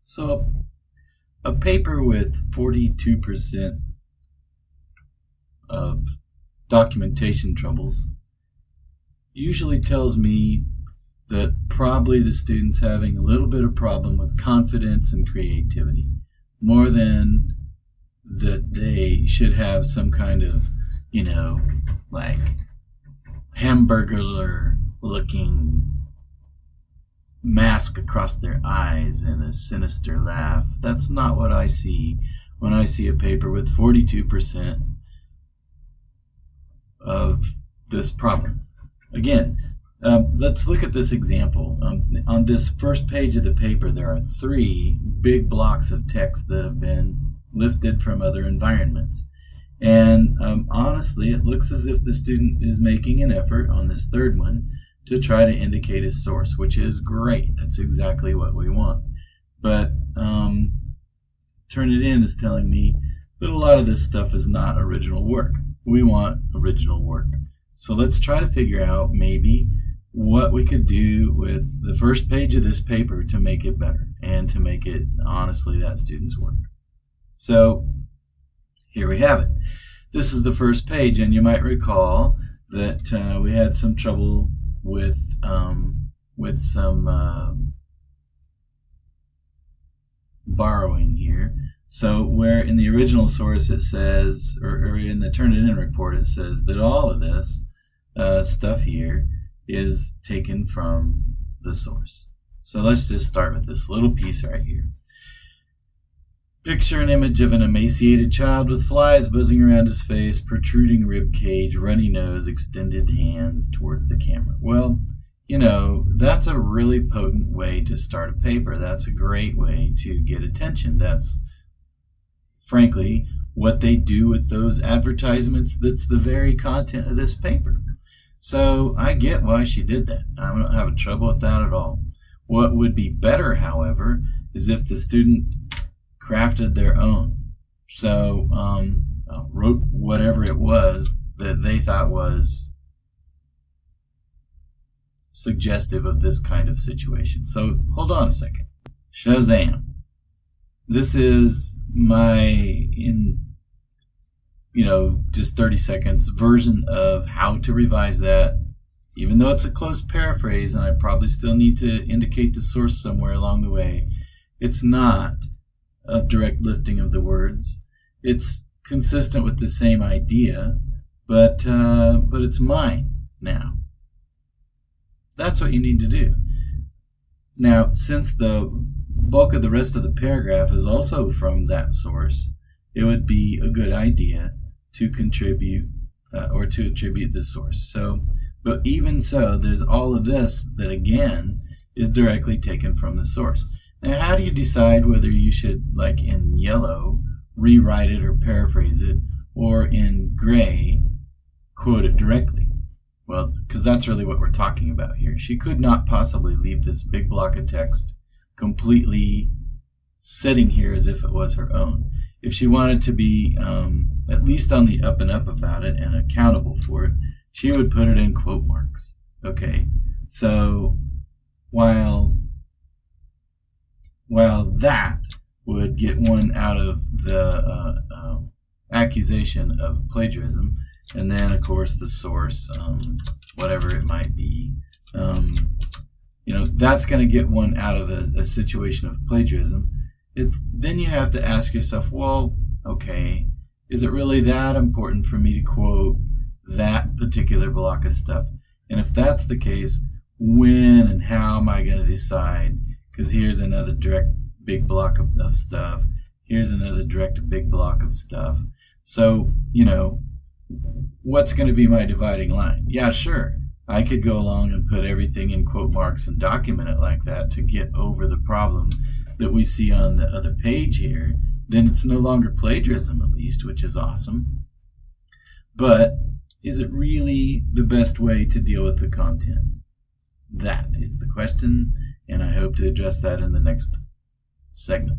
So a paper with 42% of documentation troubles usually tells me that probably the student's having a little bit of problem with confidence and creativity, more than that they should have some kind of, like hamburger looking mask across their eyes and a sinister laugh. That's not what I see when I see a paper with 42% of this problem. Again, let's look at this example. On this first page of the paper, there are 3 big blocks of text that have been lifted from other environments. And honestly, it looks as if the student is making an effort on this third one to try to indicate a source, which is great. That's exactly what we want. But Turnitin is telling me that a lot of this stuff is not original work. We want original work. So let's try to figure out maybe what we could do with the first page of this paper to make it better and to make it honestly that student's work. So here we have it. This is the first page, and you might recall that we had some trouble with some borrowing here. So where in the original source it says, or in the Turnitin report it says that all of this stuff here is taken from the source. So let's just start with this little piece right here. Picture an image of an emaciated child with flies buzzing around his face, protruding rib cage, runny nose, extended hands towards the camera. Well, that's a really potent way to start a paper. That's a great way to get attention. That's, frankly, what they do with those advertisements. That's the very content of this paper. So I get why she did that. I don't have trouble with that at all. What would be better, however, is if the student crafted their own. So wrote whatever it was that they thought was suggestive of this kind of situation. So hold on a second. Shazam. This is my, just 30 seconds version of how to revise that. Even though it's a close paraphrase and I probably still need to indicate the source somewhere along the way, it's not a direct lifting of the words. It's consistent with the same idea, but it's mine now. That's what you need to do. Now, since the bulk of the rest of the paragraph is also from that source, it would be a good idea to contribute or to attribute the source. But even so, there's all of this that again is directly taken from the source. Now, how do you decide whether you should, like in yellow, rewrite it or paraphrase it, or in gray, quote it directly? Well, because that's really what we're talking about here. She could not possibly leave this big block of text completely sitting here as if it was her own. If she wanted to be at least on the up and up about it and accountable for it, she would put it in quote marks. Okay, so while that would get one out of the accusation of plagiarism, and then of course the source, whatever it might be, that's going to get one out of a situation of plagiarism. Then you have to ask yourself, well, okay, is it really that important for me to quote that particular block of stuff? And if that's the case, when and how am I going to decide? Because here's another direct big block of stuff. Here's another direct big block of stuff. So, what's going to be my dividing line? Yeah, sure. I could go along and put everything in quote marks and document it like that to get over the problem that we see on the other page here. Then it's no longer plagiarism, at least, which is awesome. But is it really the best way to deal with the content? That is the question, and I hope to address that in the next segment.